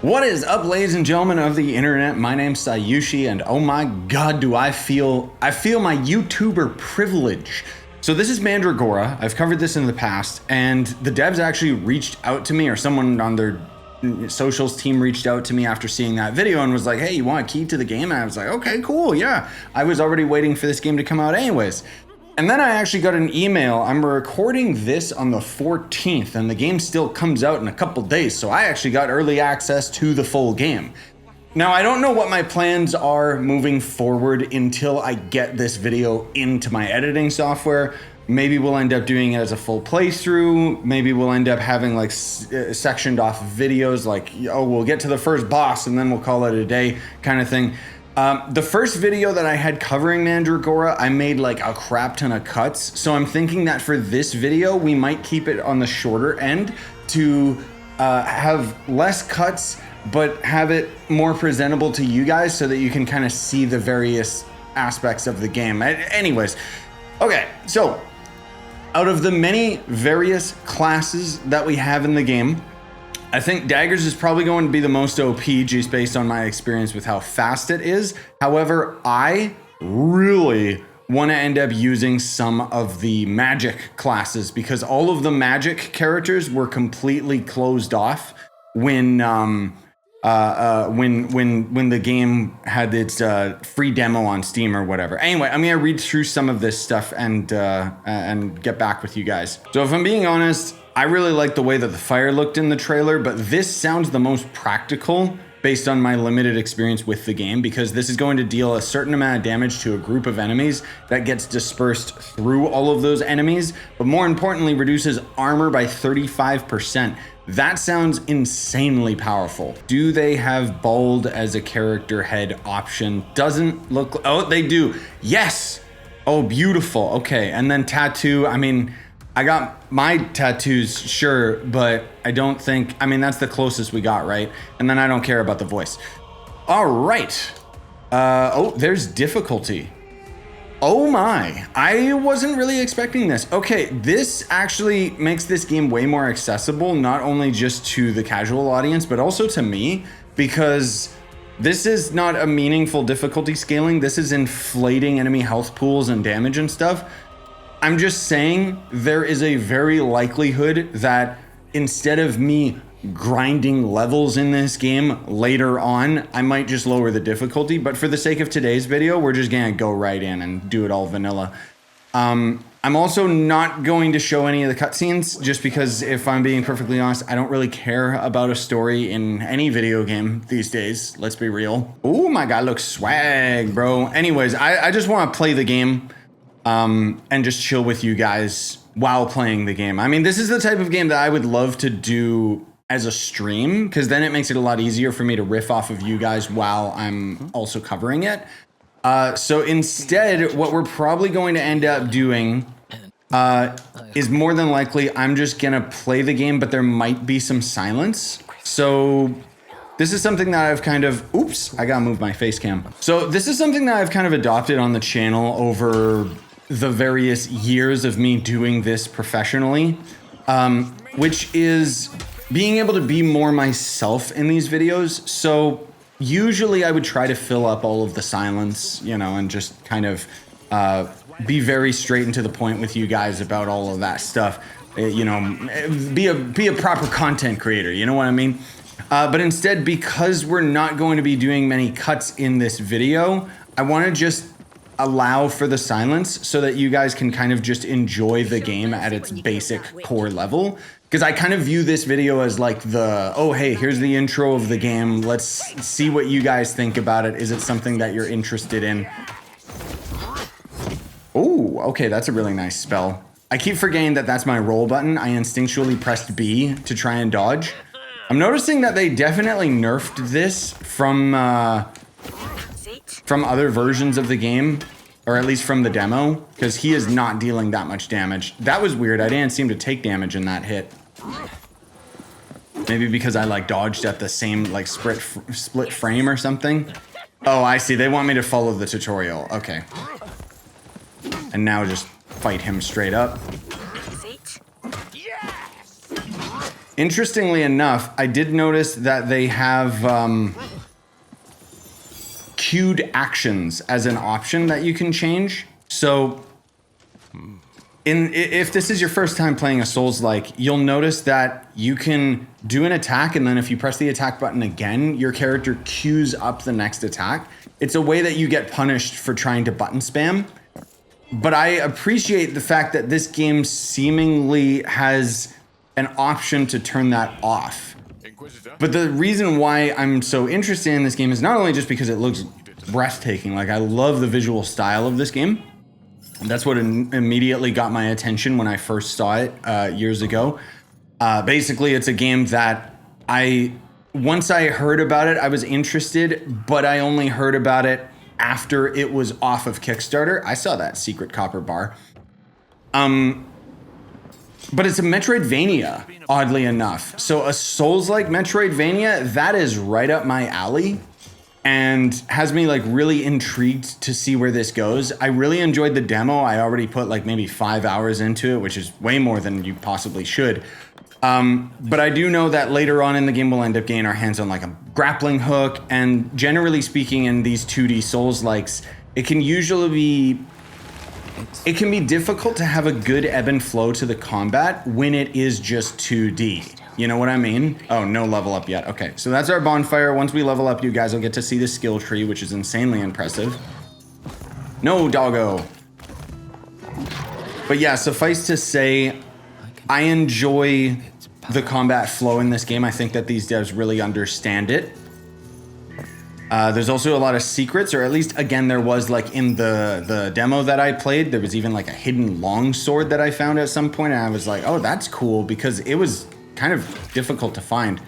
What is up, ladies and gentlemen of the internet? My name's Scyushi, and oh my god, do I feel my YouTuber privilege. So this is Mandragora. I've covered this in the past, and the devs actually reached out to me, or someone on their socials team reached out to me after seeing that video and was like, hey, you want a key to the game? And I was like, okay, cool, yeah. I was already waiting for this game to come out anyways. And then I actually got an email. I'm recording this on the 14th, and the game still comes out in a couple days, so I actually got early access to the full game. Now, I don't know what my plans are moving forward until I get this video into my editing software. Maybe we'll end up doing it as a full playthrough. Maybe we'll end up having like sectioned off videos like, oh, we'll get to the first boss and then we'll call it a day kind of thing. The first video that I had covering Mandragora, I made like a crap ton of cuts. So I'm thinking that for this video, we might keep it on the shorter end to have less cuts, but have it more presentable to you guys so that you can kind of see the various aspects of the game. Anyways, okay, so out of the many various classes that we have in the game, I think Daggers is probably going to be the most OP just based on my experience with how fast it is. However, I really want to end up using some of the magic classes because all of the magic characters were completely closed off when the game had its free demo on Steam or whatever. Anyway, I'm gonna read through some of this stuff and get back with you guys. So if I'm being honest, I really like the way that the fire looked in the trailer, but this sounds the most practical based on my limited experience with the game, because this is going to deal a certain amount of damage to a group of enemies that gets dispersed through all of those enemies, but more importantly, reduces armor by 35%. That sounds insanely powerful. Do they have bald as a character head option? Doesn't look, oh, they do. Yes. Oh, beautiful. Okay. And then tattoo. I mean, I got my tattoos, sure, but I don't think, I mean, that's the closest we got, right? And then I don't care about the voice. All right. Oh, there's difficulty. Oh my, I wasn't really expecting this. Okay, this actually makes this game way more accessible, not only just to the casual audience, but also to me, because this is not a meaningful difficulty scaling. This is inflating enemy health pools and damage and stuff. I'm just saying there is a very likelihood that instead of me grinding levels in this game later on, I might just lower the difficulty, but for the sake of today's video, we're just gonna go right in and do it all vanilla. I'm also not going to show any of the cutscenes, just because if I'm being perfectly honest, I don't really care about a story in any video game these days, let's be real. Oh my god, looks swag, bro. Anyways, I just wanna play the game and just chill with you guys while playing the game. I mean, this is the type of game that I would love to do as a stream, because then it makes it a lot easier for me to riff off of you guys while I'm also covering it. So instead, what we're probably going to end up doing is more than likely, I'm just gonna play the game, but there might be some silence. So this is something that I've kind of, oops, I gotta move my face cam. So this is something that I've kind of adopted on the channel over the various years of me doing this professionally, which is being able to be more myself in these videos. So usually I would try to fill up all of the silence, you know, and just kind of be very straight and to the point with you guys about all of that stuff. You know, be a proper content creator, you know what I mean? But instead, because we're not going to be doing many cuts in this video, I want to just allow for the silence so that you guys can kind of just enjoy the game at its basic core level. Because I kind of view this video as like the, oh, hey, here's the intro of the game. Let's see what you guys think about it. Is it something that you're interested in? Oh, okay, that's a really nice spell. I keep forgetting that that's my roll button. I instinctually pressed B to try and dodge. I'm noticing that they definitely nerfed this from other versions of the game, or at least from the demo, because he is not dealing that much damage. That was weird. I didn't seem to take damage in that hit. Maybe because I like dodged at the same like split frame or something. Oh, I see. They want me to follow the tutorial. Okay. And now just fight him straight up. Interestingly enough, I did notice that they have queued actions as an option that you can change. So if this is your first time playing a Souls-like, you'll notice that you can do an attack, and then if you press the attack button again, your character queues up the next attack. It's a way that you get punished for trying to button spam. But I appreciate the fact that this game seemingly has an option to turn that off. But the reason why I'm so interested in this game is not only just because it looks breathtaking, like I love the visual style of this game. That's what immediately got my attention when I first saw it years ago. Basically, it's a game that once I heard about it, I was interested, but I only heard about it after it was off of Kickstarter. I saw that secret copper bar. But it's a Metroidvania, oddly enough. So a Souls-like Metroidvania, that is right up my alley and has me like really intrigued to see where this goes. I really enjoyed the demo. I already put like maybe 5 hours into it, which is way more than you possibly should. But I do know that later on in the game, we'll end up getting our hands on like a grappling hook. And generally speaking, in these 2D Souls-likes, it can be difficult to have a good ebb and flow to the combat when it is just 2D. You know what I mean? Oh, no level up yet. Okay, so that's our bonfire. Once we level up, you guys will get to see the skill tree, which is insanely impressive. No, doggo. But yeah, suffice to say, I enjoy the combat flow in this game. I think that these devs really understand it. There's also a lot of secrets, or at least, again, there was like in the demo that I played, there was even like a hidden longsword that I found at some point, and I was like, oh, that's cool, because it was kind of difficult to find.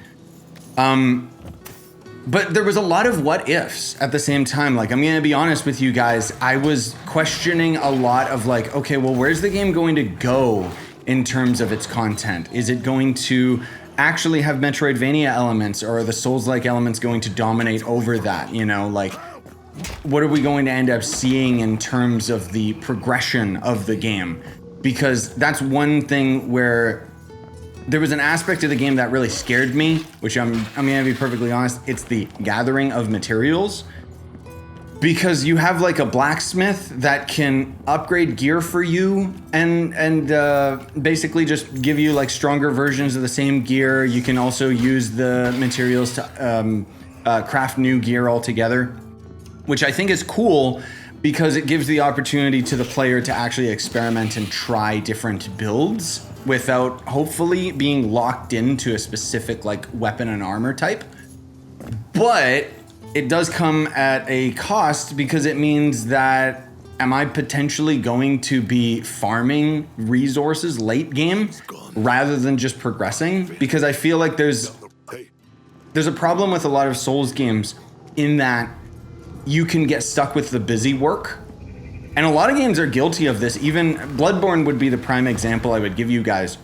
But there was a lot of what ifs at the same time. Like, I'm gonna be honest with you guys, I was questioning a lot of like, okay, well, where's the game going to go in terms of its content? Is it going to actually have Metroidvania elements, or are the Souls-like elements going to dominate over that? You know, like, what are we going to end up seeing in terms of the progression of the game? Because that's one thing where there was an aspect of the game that really scared me, which I'm gonna be perfectly honest, it's the gathering of materials. Because you have like a blacksmith that can upgrade gear for you and basically just give you like stronger versions of the same gear. You can also use the materials to craft new gear altogether, which I think is cool because it gives the opportunity to the player to actually experiment and try different builds without hopefully being locked into a specific like weapon and armor type. But it does come at a cost, because it means that am I potentially going to be farming resources late game rather than just progressing? Because I feel like there's a problem with a lot of Souls games in that you can get stuck with the busy work. And a lot of games are guilty of this. Even Bloodborne would be the prime example I would give you guys,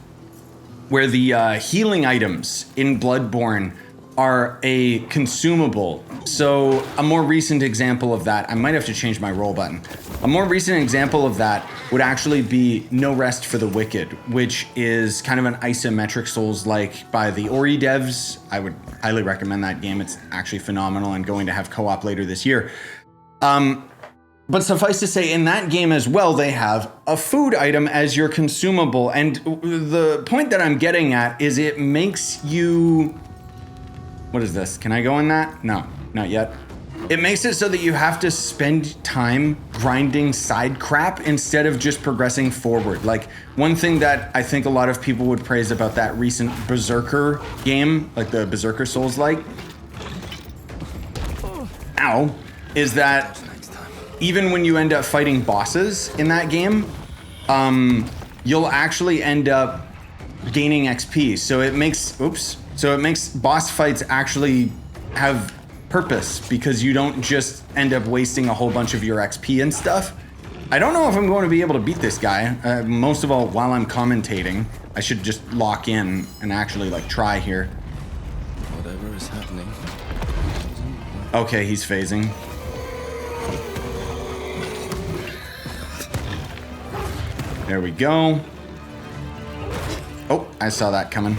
where the healing items in Bloodborne are a consumable. So a more recent example of that, I might have to change my roll button. A more recent example of that would actually be No Rest for the Wicked, which is kind of an isometric Souls-like by the Ori devs. I would highly recommend that game. It's actually phenomenal and going to have co-op later this year. But suffice to say, in that game as well, they have a food item as your consumable. And the point that I'm getting at is it makes you... What is this? Can I go in that? No, not yet. It makes it so that you have to spend time grinding side crap instead of just progressing forward. Like, one thing that I think a lot of people would praise about that recent Berserker game, like the Berserker Souls-like, is that even when you end up fighting bosses in that game, you'll actually end up gaining XP. So it makes, so it makes boss fights actually have purpose, because you don't just end up wasting a whole bunch of your XP and stuff. I don't know if I'm going to be able to beat this guy. Most of all, while I'm commentating, I should just lock in and actually like try here. Whatever is happening. Okay, he's phasing. There we go. Oh, I saw that coming.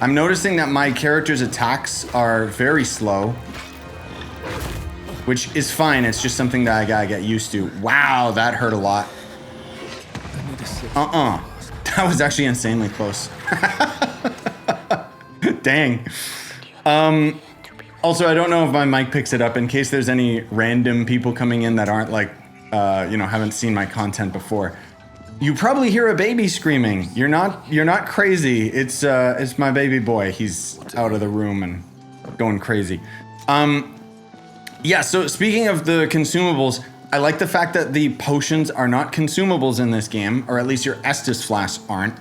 I'm noticing that my character's attacks are very slow, which is fine. It's just something that I gotta get used to. Wow, that hurt a lot. That was actually insanely close. Dang. Also, I don't know if my mic picks it up in case there's any random people coming in that aren't like, haven't seen my content before. You probably hear a baby screaming. You're not crazy. It's my baby boy. He's out of the room and going crazy. Yeah, so speaking of the consumables, I like the fact that the potions are not consumables in this game, or at least your Estus flasks aren't,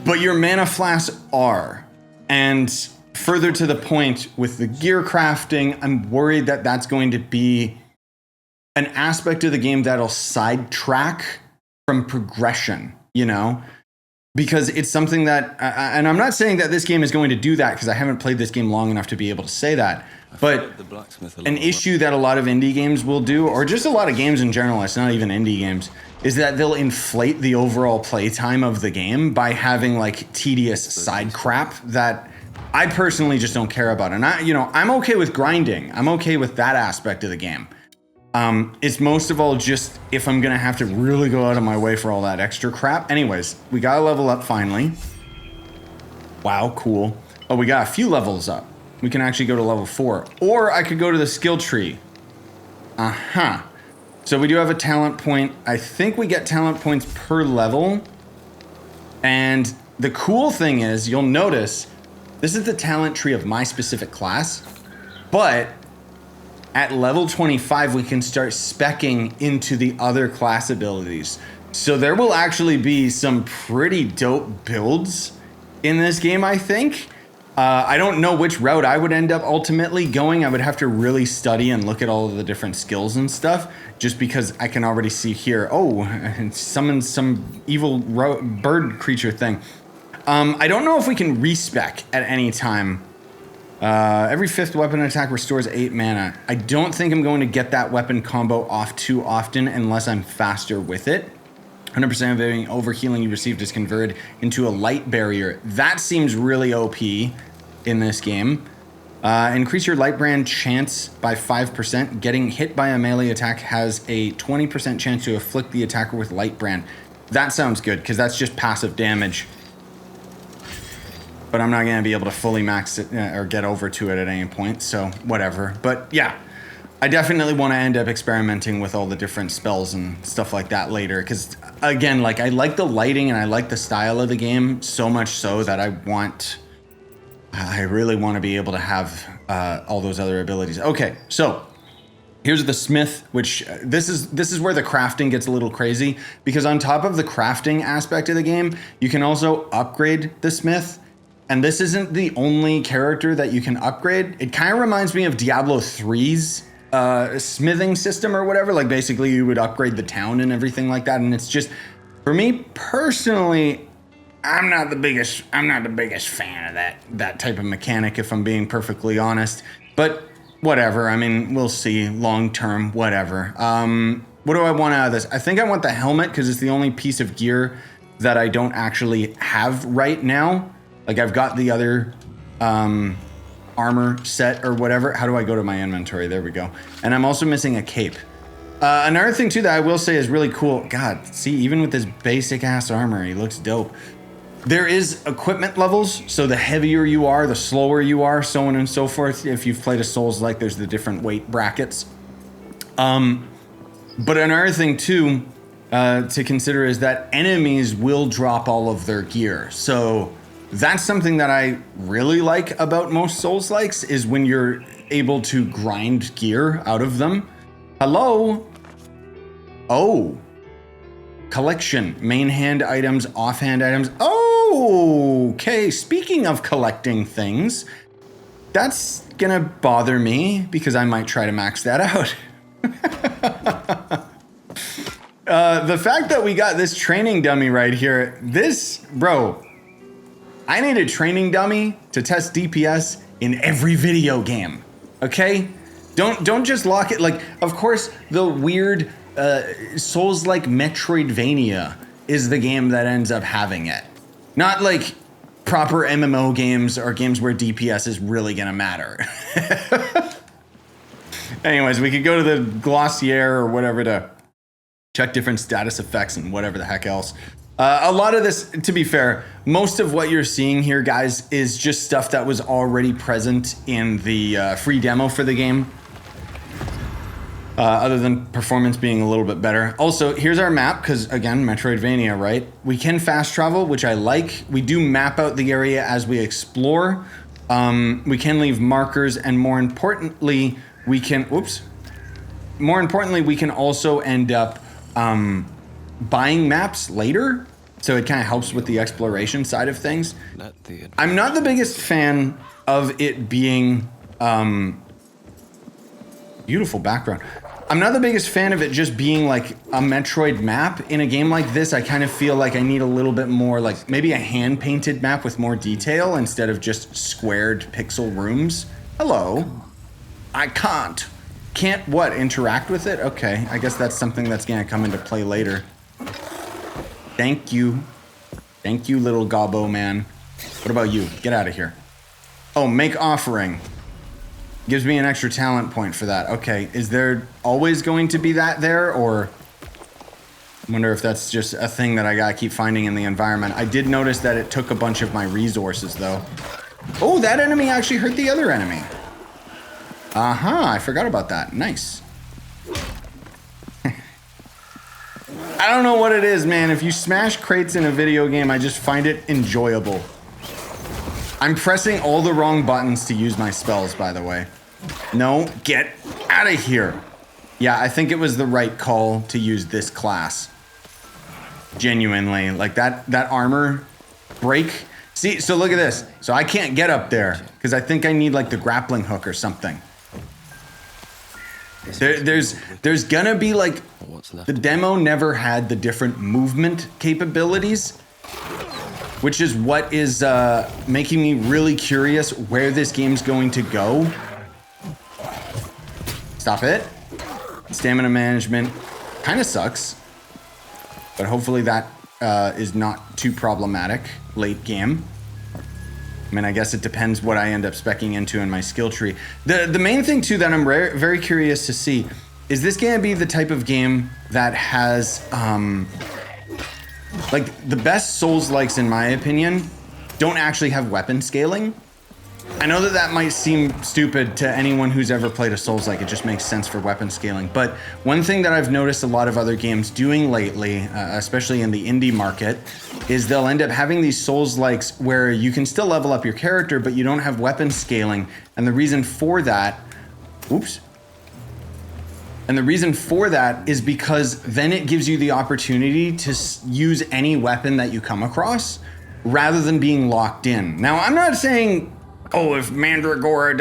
but your mana flasks are. And further to the point, with the gear crafting, I'm worried that that's going to be an aspect of the game that'll sidetrack from progression, because it's something that, and I'm not saying that this game is going to do that because I haven't played this game long enough to be able to say that, but an issue that a lot of indie games will do, or just a lot of games in general, it's not even indie games, is that they'll inflate the overall playtime of the game by having like tedious side crap that I personally just don't care about. And I'm okay with grinding. I'm okay with that aspect of the game. It's most of all just if I'm gonna have to really go out of my way for all that extra crap. Anyways, we gotta level up finally. Wow, cool. Oh, we got a few levels up. We can actually go to level 4. Or I could go to the skill tree. So we do have a talent point. I think we get talent points per level. And the cool thing is, you'll notice, this is the talent tree of my specific class. But at level 25, we can start speccing into the other class abilities. So there will actually be some pretty dope builds in this game, I think. I don't know which route I would end up ultimately going. I would have to really study and look at all of the different skills and stuff, just because I can already see here, summon some evil bird creature thing. I don't know if we can respec at any time. Every 5th weapon attack restores 8 mana. I don't think I'm going to get that weapon combo off too often unless I'm faster with it. 100% of any overhealing you received is converted into a light barrier. That seems really OP in this game. Increase your light brand chance by 5%. Getting hit by a melee attack has a 20% chance to afflict the attacker with light brand. That sounds good because that's just passive damage. But I'm not going to be able to fully max it or get over to it at any point, so whatever. But yeah, I definitely want to end up experimenting with all the different spells and stuff like that later, because again, like I like the lighting and I like the style of the game so much so that I really want to be able to have all those other abilities. Okay, so here's the smith, which this is where the crafting gets a little crazy, because on top of the crafting aspect of the game, you can also upgrade the smith. And this isn't the only character that you can upgrade. It kind of reminds me of Diablo 3's smithing system or whatever. Like basically you would upgrade the town and everything like that. And it's just, for me personally, I'm not the biggest fan of that type of mechanic, if I'm being perfectly honest. But whatever. I mean, we'll see long term, whatever. What do I want out of this? I think I want the helmet because it's the only piece of gear that I don't actually have right now. Like I've got the other armor set or whatever. How do I go to my inventory? There we go. And I'm also missing a cape. Another thing too that I will say is really cool. God, see, even with this basic ass armor, he looks dope. There is equipment levels. So the heavier you are, the slower you are, so on and so forth. If you've played a Souls-like, there's the different weight brackets. But another thing too to consider is that enemies will drop all of their gear. So that's something that I really like about most Souls-likes, is when you're able to grind gear out of them. Hello? Oh. Collection. Main hand items, offhand items. Oh, okay. Speaking of collecting things, that's gonna bother me because I might try to max that out. The fact that we got this training dummy right here, bro, I need a training dummy to test DPS in every video game, okay? Don't just lock it. Like, of course, the weird Souls-like Metroidvania is the game that ends up having it. Not like proper MMO games are games where DPS is really gonna matter. Anyways, we could go to the Glossier or whatever to check different status effects and whatever the heck else. A lot of this, to be fair, most of what you're seeing here, guys, is just stuff that was already present in the free demo for the game. Other than performance being a little bit better. Also, here's our map, because again, Metroidvania, right? We can fast travel, which I like. We do map out the area as we explore. We can leave markers, and more importantly, we can, more importantly, we can also end up buying maps later. So it kind of helps with the exploration side of things. I'm not the biggest fan of it being, beautiful background. I'm not the biggest fan of it just being like a Metroid map. In a game like this, I kind of feel like I need a little bit more, like maybe a hand-painted map with more detail instead of just squared pixel rooms. Hello. I can't what, interact with it? Okay, I guess that's something that's gonna come into play later. Thank you. Thank you, little gobbo man. What about you? Get out of here. Oh, make offering. Gives me an extra talent point for that. Okay, is there always going to be that there, or I wonder if that's just a thing that I gotta keep finding in the environment. I did notice that it took a bunch of my resources though. Oh, that enemy actually hurt the other enemy. I forgot about that. Nice. I don't know what it is, man. If you smash crates in a video game, I just find it enjoyable. I'm pressing all the wrong buttons to use my spells, by the way. No, get out of here. Yeah, I think it was the right call to use this class. Genuinely, like that armor break. See, so look at this. So I can't get up there because I think I need like the grappling hook or something. There's gonna be like, the demo never had the different movement capabilities, which is what is making me really curious where this game's going to go. Stop it. Stamina management kind of sucks, but hopefully that is not too problematic late game. I mean, I guess it depends what I end up speccing into in my skill tree. The main thing too that I'm very curious to see, is this gonna be the type of game that has, like the best Souls-likes in my opinion, don't actually have weapon scaling. I know that might seem stupid to anyone who's ever played a Souls-like, it just makes sense for weapon scaling. But one thing that I've noticed a lot of other games doing lately, especially in the indie market, is they'll end up having these Souls-likes where you can still level up your character, but you don't have weapon scaling. And the reason for that, and the reason for that is because then it gives you the opportunity to use any weapon that you come across rather than being locked in. Now, I'm not saying, oh, if Mandragora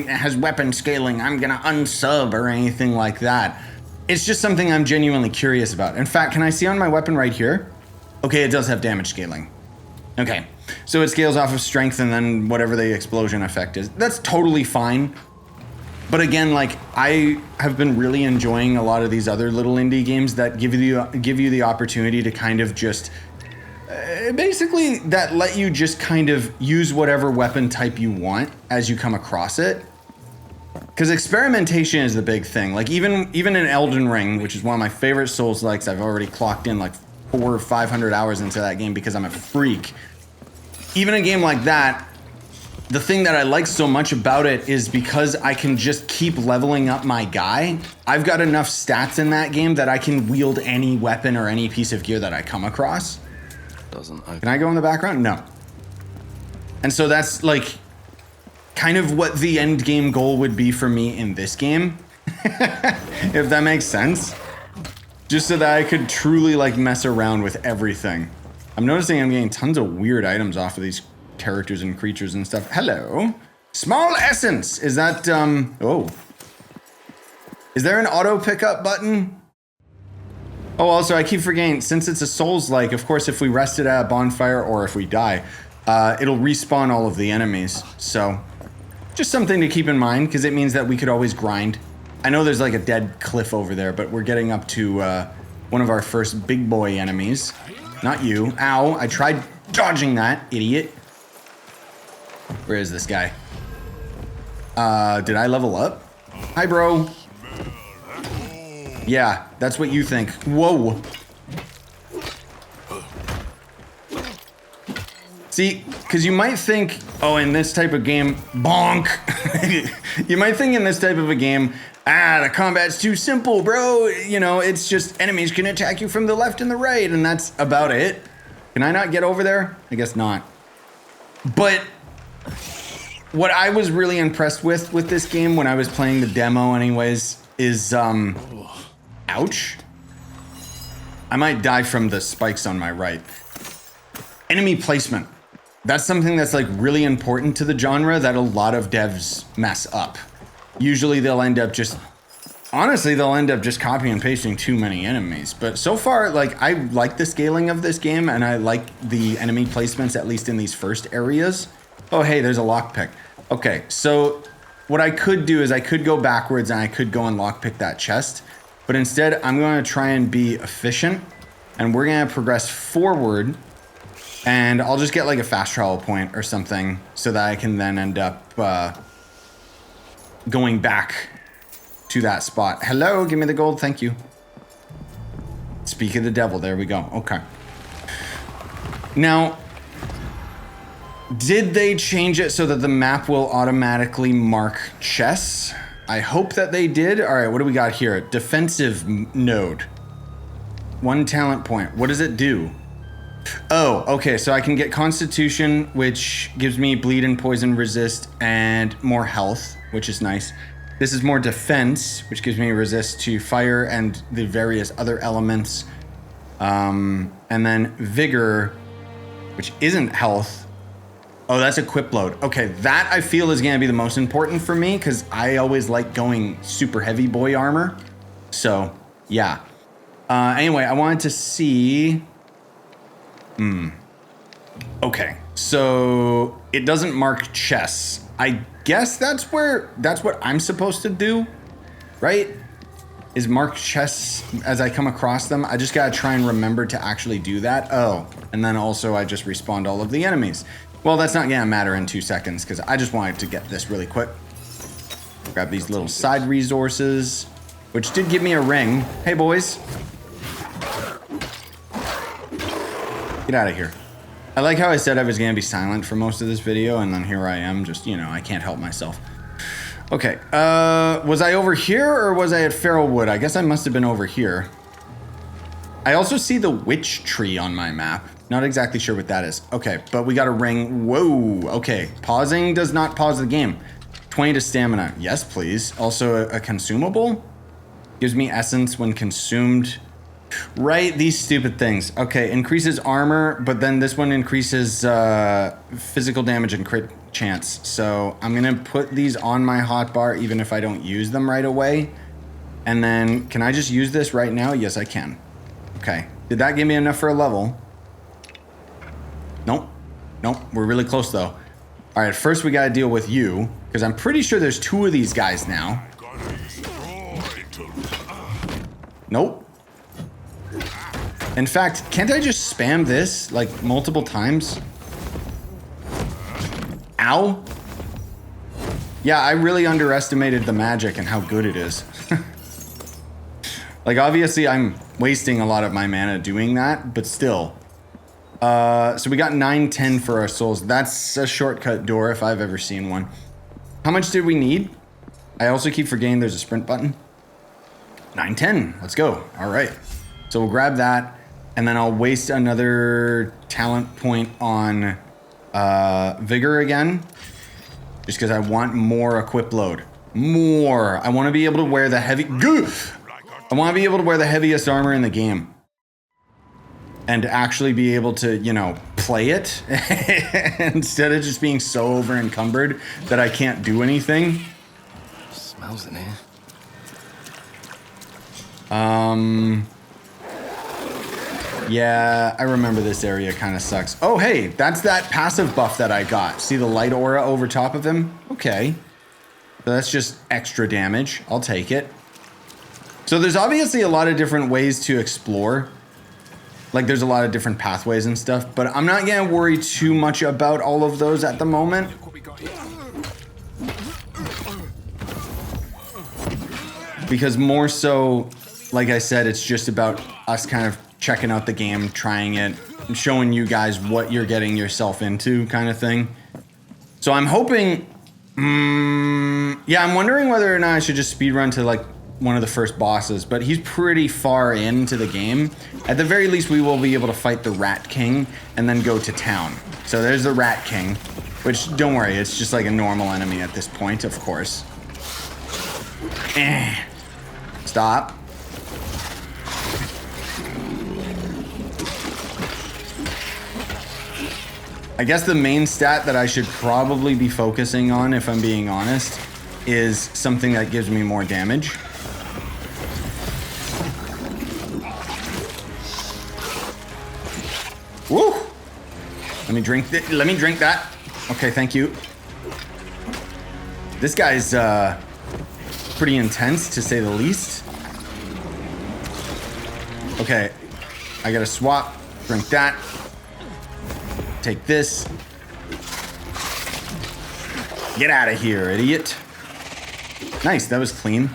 has weapon scaling, I'm gonna unsub or anything like that. It's just something I'm genuinely curious about. In fact, can I see on my weapon right here? Okay, it does have damage scaling. Okay, so it scales off of strength and then whatever the explosion effect is. That's totally fine. But again, like, I have been really enjoying a lot of these other little indie games that give you the opportunity to kind of just basically that let you just kind of use whatever weapon type you want as you come across it. Because experimentation is the big thing. Like even in Elden Ring, which is one of my favorite Souls-likes, I've already clocked in like 400 or 500 hours into that game because I'm a freak. Even a game like that, the thing that I like so much about it is because I can just keep leveling up my guy. I've got enough stats in that game that I can wield any weapon or any piece of gear that I come across. Can I go in the background? No. And so that's like kind of what the end game goal would be for me in this game. If that makes sense. Just so that I could truly like mess around with everything. I'm noticing I'm getting tons of weird items off of these characters and creatures and stuff. Hello. Small essence. Is that, oh. Is there an auto pickup button? Oh, also I keep forgetting, since it's a Souls-like, of course, if we rest it at a bonfire or if we die, it'll respawn all of the enemies. So just something to keep in mind, because it means that we could always grind. I know there's like a dead cliff over there, but we're getting up to one of our first big boy enemies. Not you. Ow, I tried dodging that, idiot. Where is this guy? Did I level up? Hi, bro. Yeah, that's what you think. Whoa. See, because you might think, oh, in this type of game, bonk. You might think in this type of a game, the combat's too simple, bro. You know, it's just enemies can attack you from the left and the right, and that's about it. Can I not get over there? I guess not. But what I was really impressed with this game when I was playing the demo anyways is, ouch. I might die from the spikes on my right. Enemy placement. That's something that's like really important to the genre that a lot of devs mess up. Usually they'll end up just, honestly, they'll end up just copying and pasting too many enemies. But so far, like, I like the scaling of this game and I like the enemy placements, at least in these first areas. Oh, hey, there's a lockpick. Okay, so what I could do is I could go backwards and I could go and lockpick that chest. But instead, I'm going to try and be efficient and we're going to progress forward. And I'll just get like a fast travel point or something so that I can then end up going back to that spot. Hello, give me the gold, thank you. Speak of the devil, there we go, okay. Now, did they change it so that the map will automatically mark chests? I hope that they did. All right, what do we got here? Defensive node. 1 talent point, what does it do? Oh, okay, so I can get Constitution, which gives me bleed and poison resist and more health, which is nice. This is more defense, which gives me resist to fire and the various other elements. And then vigor, which isn't health. Oh, that's equip load. Okay, that I feel is gonna be the most important for me because I always like going super heavy boy armor. So, yeah. Anyway, I wanted to see... Okay, so it doesn't mark chests. I guess that's what I'm supposed to do, right? Is mark chests as I come across them. I just gotta try and remember to actually do that. Oh, and then also I just respawned all of the enemies. Well, that's not gonna matter in 2 seconds because I just wanted to get this really quick. Grab these little side resources, which did give me a ring. Hey, boys. Get out of here. I like how I said I was gonna be silent for most of this video, and then here I am, just, you know, I can't help myself. Okay, was I over here or was I at Farrellwood? I guess I must have been over here. I also see the witch tree on my map. Not exactly sure what that is. Okay, but we got a ring. Whoa, okay. Pausing does not pause the game. 20 to stamina. Yes, please. Also a consumable. Gives me essence when consumed. Right, these stupid things. Okay, increases armor, but then this one increases physical damage and crit chance. So I'm gonna put these on my hotbar even if I don't use them right away. And then, can I just use this right now? Yes, I can. Okay, did that give me enough for a level? Nope, nope, we're really close though. All right, first we gotta deal with you, because I'm pretty sure there's 2 of these guys now. Nope. In fact, can't I just spam this like multiple times? Ow. Yeah, I really underestimated the magic and how good it is. Like, obviously I'm wasting a lot of my mana doing that, but still. So we got 910 for our souls. That's a shortcut door if I've ever seen one. How much did we need? I also keep forgetting there's a sprint button. 910, let's go. All right. So we'll grab that. And then I'll waste another talent point on vigor again. Just because I want more equip load. More. I want to be able to wear the heavy... I want to be able to wear the heaviest armor in the game. And actually be able to, you know, play it. Instead of just being so over encumbered that I can't do anything. Smells in here. Yeah, I remember this area kind of sucks. Oh, hey, that's that passive buff that I got. See the light aura over top of him? Okay. So that's just extra damage. I'll take it. So there's obviously a lot of different ways to explore. Like, there's a lot of different pathways and stuff, but I'm not gonna worry too much about all of those at the moment. Because more so, like I said, it's just about us kind of checking out the game, trying it, and showing you guys what you're getting yourself into kind of thing. So I'm hoping, yeah, I'm wondering whether or not I should just speedrun to like one of the first bosses, but he's pretty far into the game. At the very least, we will be able to fight the Rat King and then go to town. So there's the Rat King, which don't worry, it's just like a normal enemy at this point, of course. Stop. I guess the main stat that I should probably be focusing on, if I'm being honest, is something that gives me more damage. Woo! Let me drink that. Okay, thank you. This guy's pretty intense, to say the least. Okay, I gotta swap. Drink that. Take this. Get out of here, idiot. Nice, that was clean.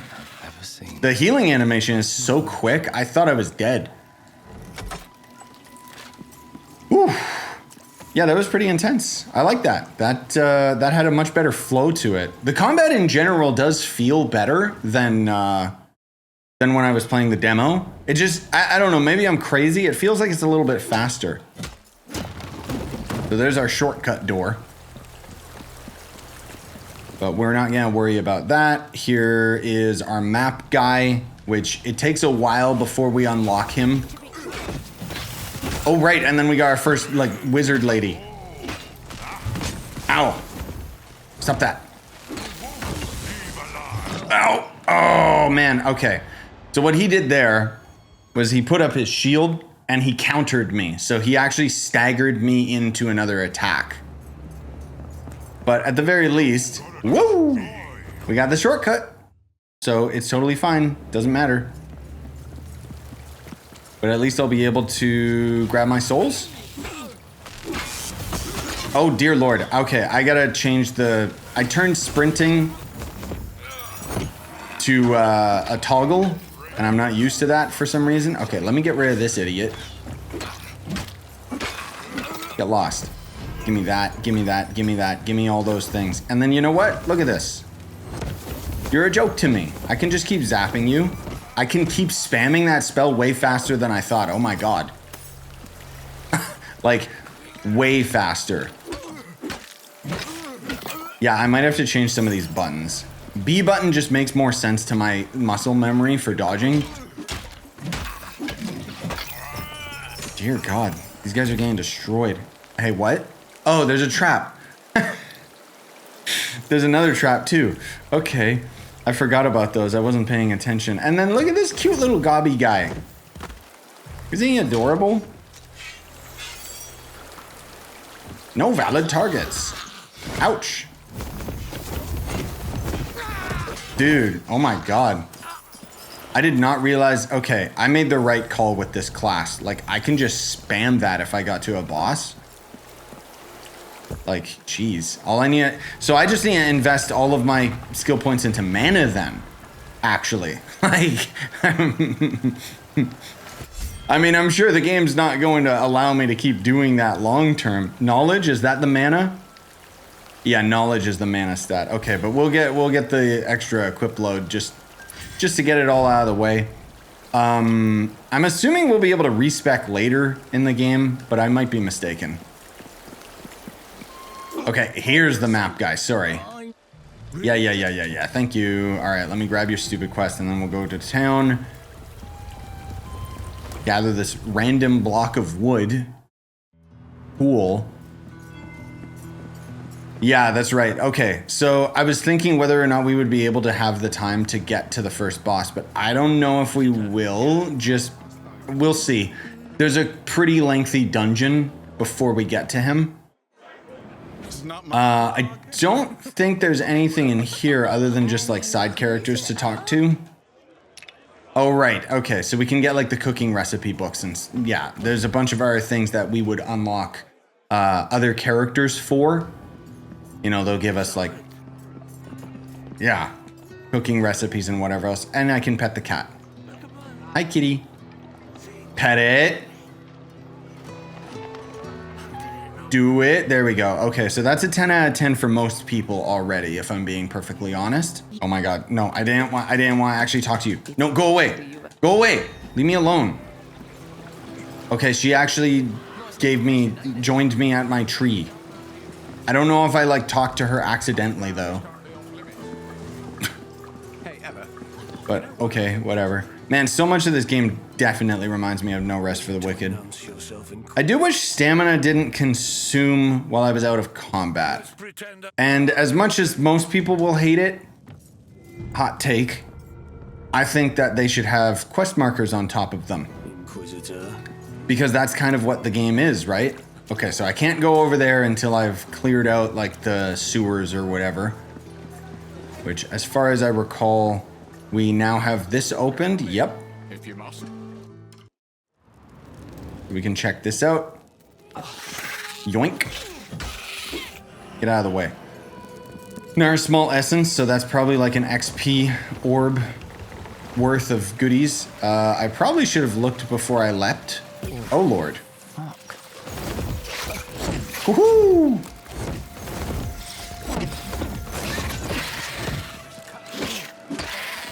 The healing animation is so quick, I thought I was dead. Whew. Yeah, that was pretty intense. I like that. That had a much better flow to it. The combat in general does feel better than when I was playing the demo. It just, I don't know, maybe I'm crazy. It feels like it's a little bit faster. So there's our shortcut door. But we're not gonna worry about that. Here is our map guy, which it takes a while before we unlock him. Oh, right, and then we got our first, like, wizard lady. Ow. Stop that. Ow. Oh, man, okay. So what he did there was he put up his shield and he countered me. So he actually staggered me into another attack. But at the very least, woo! We got the shortcut. So it's totally fine. Doesn't matter. But at least I'll be able to grab my souls. Oh, dear Lord. Okay, I gotta change the... I turned sprinting to a toggle, and I'm not used to that for some reason. Okay, let me get rid of this idiot. Get lost. Give me that, give me that, give me that, give me all those things. And then you know what? Look at this. You're a joke to me. I can just keep zapping you. I can keep spamming that spell way faster than I thought. Oh my god. Like, way faster. Yeah, I might have to change some of these buttons. B button just makes more sense to my muscle memory for dodging. Dear god, these guys are getting destroyed. Hey, what? Oh, there's a trap. There's another trap too. Okay. I forgot about those. I wasn't paying attention. And then look at this cute little gobby guy. Isn't he adorable? No valid targets. Ouch. Dude, oh my god. I did not realize, okay, I made the right call with this class. Like, I can just spam that if I got to a boss. Like, geez. All I need... So I just need to invest all of my skill points into mana then. Actually. Like... I mean, I'm sure the game's not going to allow me to keep doing that long term. Knowledge, is that the mana? Yeah, knowledge is the mana stat. Okay, but we'll get the extra equip load just to get it all out of the way. I'm assuming we'll be able to respec later in the game, but I might be mistaken. Okay, here's the map guy, sorry. Yeah. Thank you. All right, let me grab your stupid quest and then we'll go to town. Gather this random block of wood. Cool. Yeah, that's right. Okay, so I was thinking whether or not we would be able to have the time to get to the first boss, but I don't know if we will. We'll see. There's a pretty lengthy dungeon before we get to him. I don't think there's anything in here other than just like side characters to talk to. Oh, right. Okay, so we can get like the cooking recipe books and yeah, there's a bunch of other things that we would unlock other characters for. you know, they'll give us like, yeah, cooking recipes and whatever else. And I can pet the cat. Hi, kitty. Pet it. Do it. There we go. Okay, so that's a 10 out of 10 for most people already, if I'm being perfectly honest. Oh my god. No, I didn't want to actually talk to you. No, go away. Go away. Leave me alone. Okay, she actually joined me at my tree. I don't know if I like talked to her accidentally though. But okay, whatever. Man, so much of this game definitely reminds me of No Rest for the Wicked. I do wish stamina didn't consume while I was out of combat. And as much as most people will hate it, hot take, I think that they should have quest markers on top of them. Because that's kind of what the game is, right? Okay, so I can't go over there until I've cleared out like the sewers or whatever. Which, as far as I recall, we now have this opened. Yep. If you must. We can check this out. Yoink. Get out of the way. Now, a small essence, so that's probably like an XP orb worth of goodies. I probably should have looked before I leapt. Oh, Lord. Woohoo!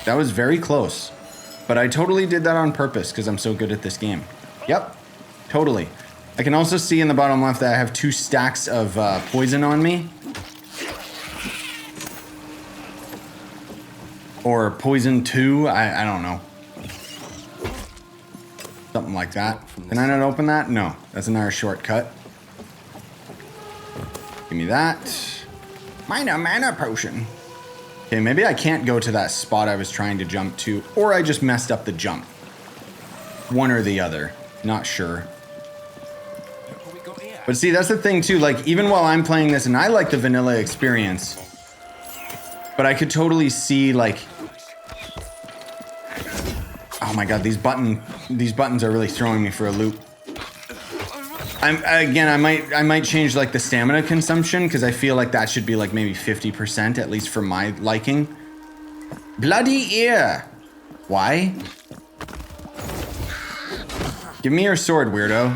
That was very close. But I totally did that on purpose because I'm so good at this game. Yep, totally. I can also see in the bottom left that I have 2 stacks of poison on me. Or poison 2, I don't know. Something like that. Can I not open that? No, that's another shortcut. Give me that. Mana potion. Okay, maybe I can't go to that spot I was trying to jump to, or I just messed up the jump. One or the other. Not sure. But see, that's the thing too, like, even while I'm playing this, and I like the vanilla experience, but I could totally see, like... Oh my god, these buttons are really throwing me for a loop. I might change like the stamina consumption because I feel like that should be like maybe 50%, at least for my liking. Bloody ear. Why? Give me your sword, weirdo.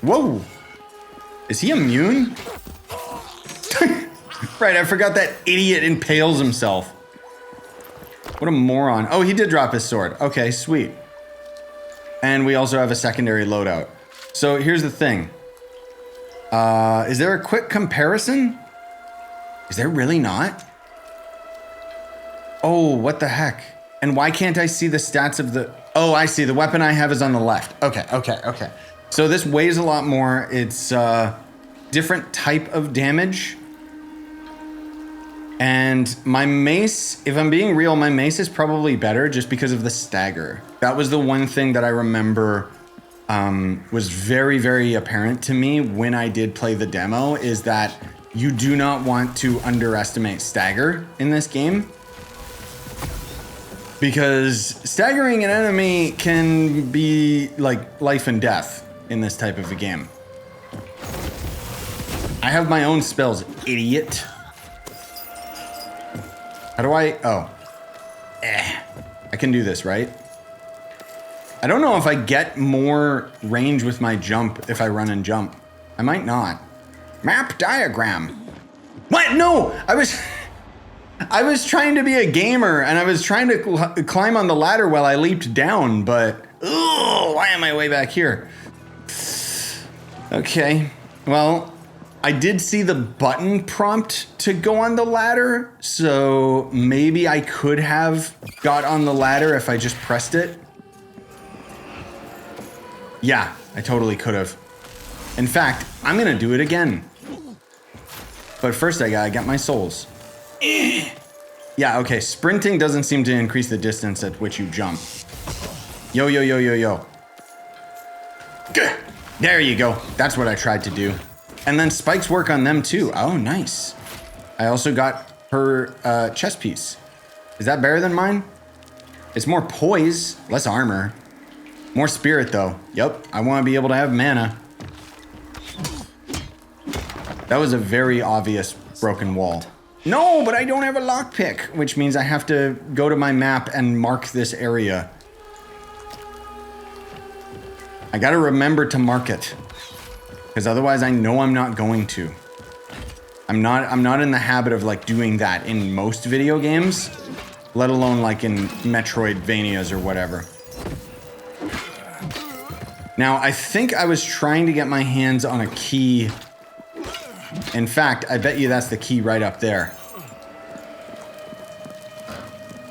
Whoa. Is he immune? Right, I forgot that idiot impales himself. What a moron. Oh, he did drop his sword. Okay, sweet. And we also have a secondary loadout. So here's the thing. Is there a quick comparison? Is there really not? Oh, what the heck? And why can't I see the stats of the... Oh, I see. The weapon I have is on the left. Okay. So this weighs a lot more. It's different type of damage. And my mace, if I'm being real, my mace is probably better just because of the stagger. That was the one thing that I remember was very, very apparent to me when I did play the demo, is that you do not want to underestimate stagger in this game. Because staggering an enemy can be like life and death in this type of a game. I have my own spells, idiot. How do I... Oh. I can do this, right? I don't know if I get more range with my jump if I run and jump. I might not. Map diagram. What? No! I was trying to be a gamer and I was trying to climb on the ladder while I leaped down, but... Ugh, why am I way back here? Okay. Well... I did see the button prompt to go on the ladder, so maybe I could have got on the ladder if I just pressed it. Yeah, I totally could have. In fact, I'm gonna do it again. But first I gotta get my souls. Yeah, okay, sprinting doesn't seem to increase the distance at which you jump. Yo. Gah! There you go, that's what I tried to do. And then spikes work on them too. Oh, nice. I also got her chest piece. Is that better than mine? It's more poise, less armor. More spirit though. Yep, I want to be able to have mana. That was a very obvious broken wall. No, but I don't have a lockpick, which means I have to go to my map and mark this area. I gotta remember to mark it, because otherwise I know I'm not going to. I'm not in the habit of like doing that in most video games, let alone like in Metroidvanias or whatever. Now, I think I was trying to get my hands on a key. In fact, I bet you that's the key right up there.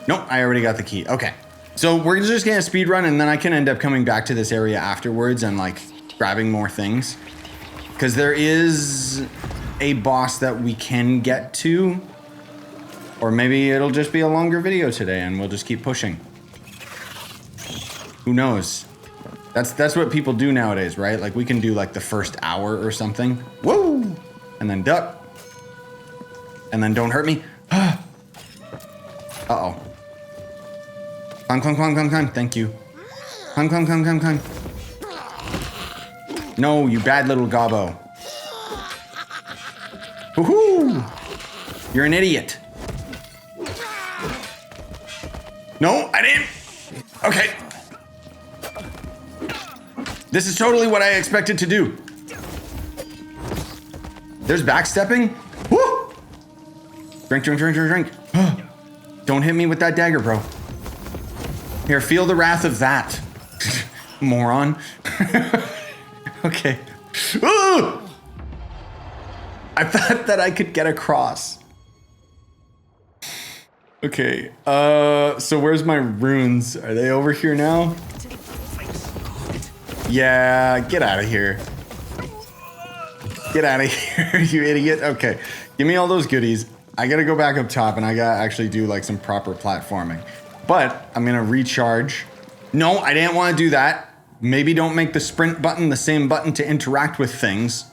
Nope, I already got the key. Okay. So we're just gonna speed run, and then I can end up coming back to this area afterwards and like grabbing more things. Because there is a boss that we can get to. Or maybe it'll just be a longer video today and we'll just keep pushing. Who knows? That's what people do nowadays, right? Like we can do like the first hour or something. Woo! And then duck. And then don't hurt me. Uh-oh. Climb. Thank you. Climb. No, you bad little gobbo. Woohoo! You're an idiot. No, I didn't. Okay. This is totally what I expected to do. There's backstepping. Woo! Drink. Don't hit me with that dagger, bro. Here, feel the wrath of that. Moron. Okay. Ooh! I thought that I could get across. Okay, so where's my runes? Are they over here now? Yeah, get out of here. Get out of here, you idiot. Okay, give me all those goodies. I gotta go back up top and I gotta actually do like some proper platforming. But I'm gonna recharge. No, I didn't want to do that. Maybe don't make the sprint button the same button to interact with things.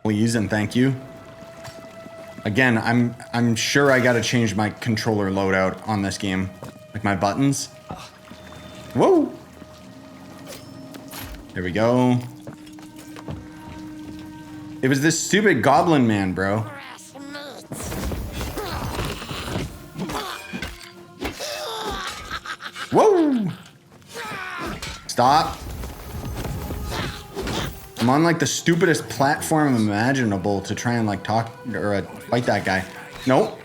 Please and thank you. Again, I'm sure I gotta change my controller loadout on this game. Like my buttons. Whoa! There we go. It was this stupid goblin man, bro. Whoa! Stop. I'm on like the stupidest platform imaginable to try and like talk or fight that guy. Nope.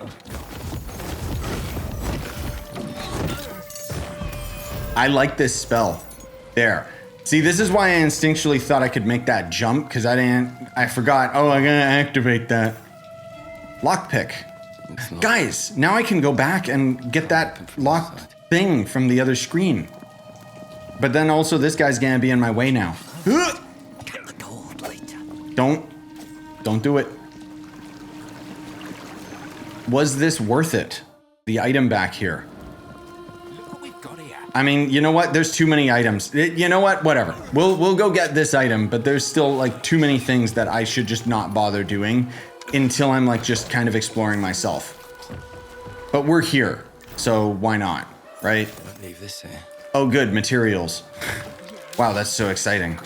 I like this spell. There. See, this is why I instinctually thought I could make that jump, because I forgot. Oh, I'm gonna activate that. Lockpick. Guys, now I can go back and get that locked thing from the other screen. But then also this guy's gonna be in my way now. Don't do it. Was this worth it? The item back here. I mean, you know what? There's too many items. You know what? Whatever. We'll go get this item, but there's still like too many things that I should just not bother doing until I'm like just kind of exploring myself. But we're here, so why not, right? Leave this here. Oh, good, materials. Wow, that's so exciting.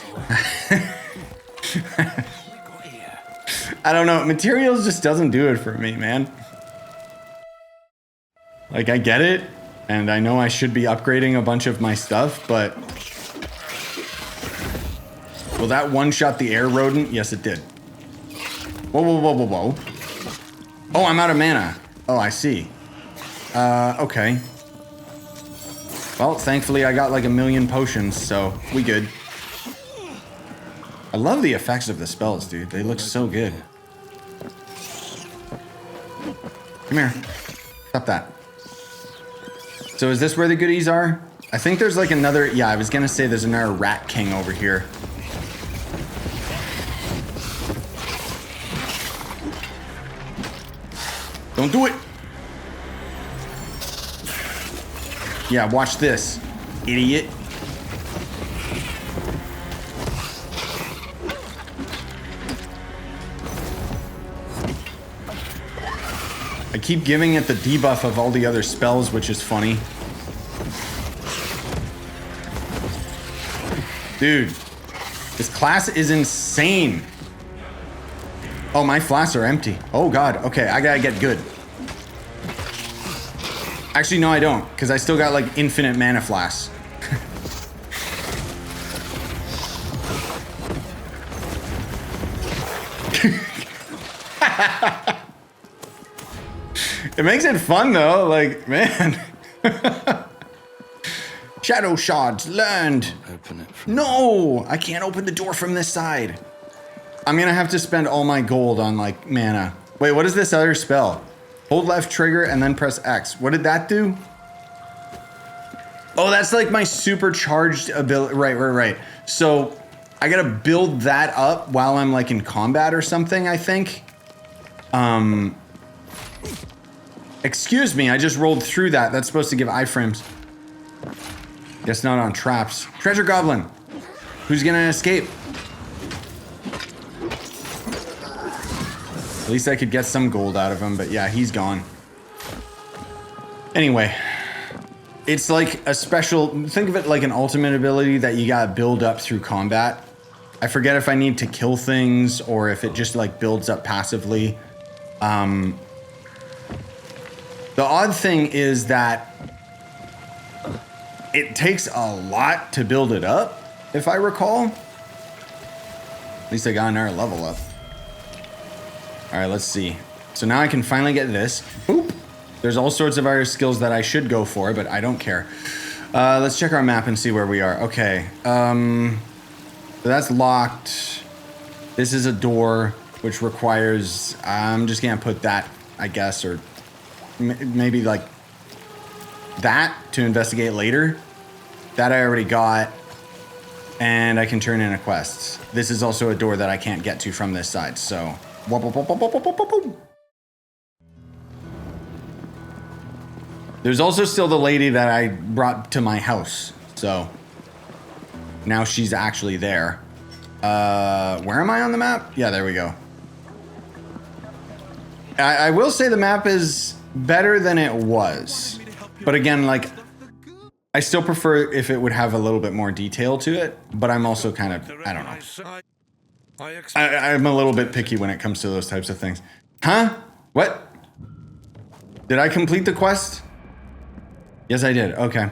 I don't know, materials just doesn't do it for me, man. Like, I get it, and I know I should be upgrading a bunch of my stuff, but... Will that one-shot the air rodent? Yes, it did. Whoa. Oh, I'm out of mana. Oh, I see. Okay. Well, thankfully I got like 1,000,000 potions, so we good. I love the effects of the spells, dude. They look so good. Come here. Stop that. So is this where the goodies are? I think there's like another... Yeah, I was gonna say there's another Rat King over here. Don't do it! Yeah, watch this, idiot. I keep giving it the debuff of all the other spells, which is funny. Dude, this class is insane. Oh, my flasks are empty. Oh God, okay, I gotta get good. Actually, no, I don't, because I still got like infinite mana flasks. It makes it fun though, like, man. Shadow shards learned. Open it from... No, I can't open the door from this side. I'm gonna have to spend all my gold on like mana. Wait, what is this other spell? Hold left trigger and then press X. What did that do? Oh, that's like my supercharged ability. Right. So I gotta build that up while I'm like in combat or something, I think. Excuse me, I just rolled through that. That's supposed to give iframes. Guess not on traps. Treasure goblin. Who's gonna escape? At least I could get some gold out of him, but yeah, he's gone. Anyway, it's like a special, think of it like an ultimate ability that you gotta build up through combat. I forget if I need to kill things or if it just like builds up passively. The odd thing is that it takes a lot to build it up, if I recall. At least I got another level up. All right, let's see. So now I can finally get this. Boop. There's all sorts of other skills that I should go for, but I don't care. Let's check our map and see where we are. Okay. So that's locked. This is a door, which requires... I'm just going to put that, I guess, or maybe like that to investigate later. That I already got. And I can turn in a quest. This is also a door that I can't get to from this side, so... There's also still the lady that I brought to my house, so now she's actually there. Where am I on the map? Yeah, there we go. I will say the map is better than it was, but again, like, I still prefer if it would have a little bit more detail to it, but I'm also kind of, I don't know. I'm a little bit picky when it comes to those types of things. Huh? What? Did I complete the quest? Yes, I did. Okay.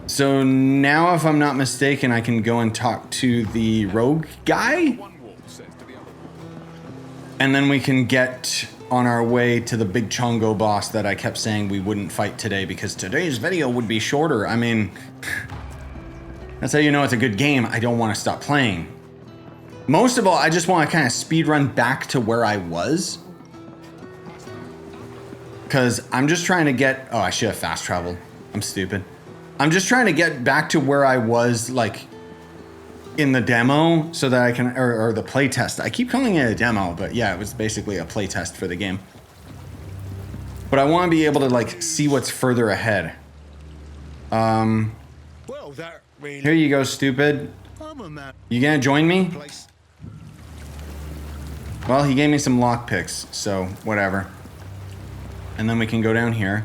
So now, if I'm not mistaken, I can go and talk to the rogue guy? And then we can get on our way to the big Chongo boss that I kept saying we wouldn't fight today because today's video would be shorter. I mean, that's how you know it's a good game. I don't want to stop playing. Most of all, I just want to kind of speed run back to where I was. Because I'm just trying to get... Oh, I should have fast traveled. I'm stupid. I'm just trying to get back to where I was, like, in the demo so that I can... Or the playtest. I keep calling it a demo, but yeah, it was basically a playtest for the game. But I want to be able to, like, see what's further ahead. Here you go, stupid. You gonna join me? Well, he gave me some lockpicks, so whatever. And then we can go down here.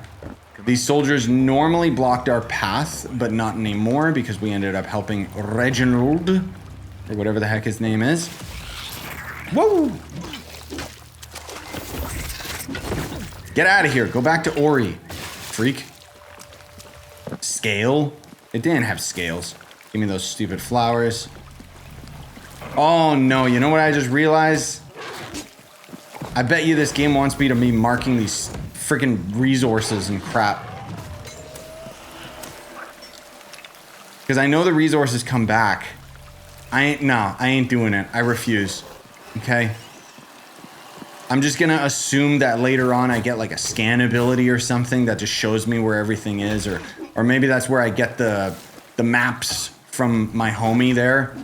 These soldiers normally blocked our path, but not anymore because we ended up helping Reginald, or whatever the heck his name is. Whoa! Get out of here. Go back to Ori, freak. Scale? It didn't have scales. Give me those stupid flowers. Oh no, you know what I just realized? I bet you this game wants me to be marking these freaking resources and crap. Because I know the resources come back. I ain't doing it. I refuse. Okay? I'm just gonna assume that later on I get like a scan ability or something that just shows me where everything is, or maybe that's where I get the maps from my homie there.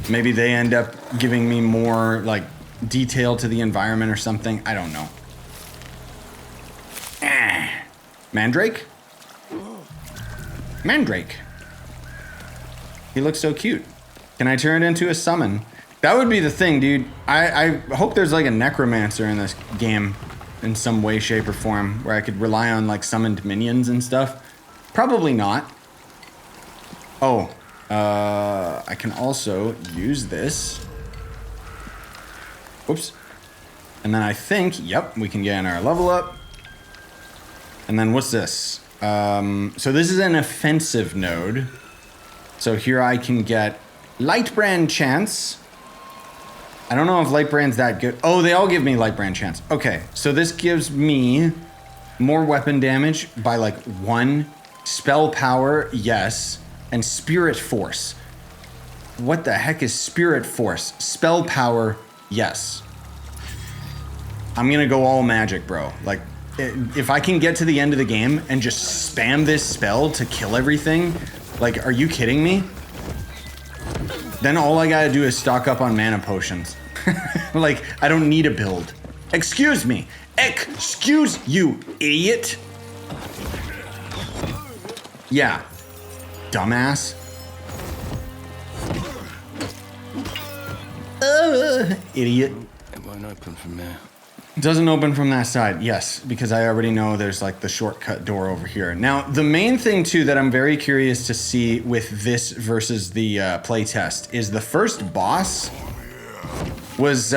Maybe they end up giving me more like detail to the environment or something. I don't know. Mandrake? Mandrake. He looks so cute. Can I turn it into a summon? That would be the thing, dude. I hope there's like a necromancer in this game in some way, shape, or form where I could rely on like summoned minions and stuff. Probably not. Oh, I can also use this Whoops. And then I think, yep, we can get in our level up. And then what's this? So this is an offensive node. So here I can get light brand chance. I don't know if light brand's that good. Oh, they all give me light brand chance. Okay, so this gives me more weapon damage by like 1. Spell power, yes. And spirit force. What the heck is spirit force? Spell power, yes. I'm gonna go all magic, bro. Like, if I can get to the end of the game and just spam this spell to kill everything, like, are you kidding me? Then all I gotta do is stock up on mana potions. Like, I don't need a build. Excuse me. Excuse you, idiot. Yeah. Dumbass. Idiot. It won't open from there. It doesn't open from that side, yes, because I already know there's like the shortcut door over here. Now, the main thing too that I'm very curious to see with this versus the playtest is the first boss was,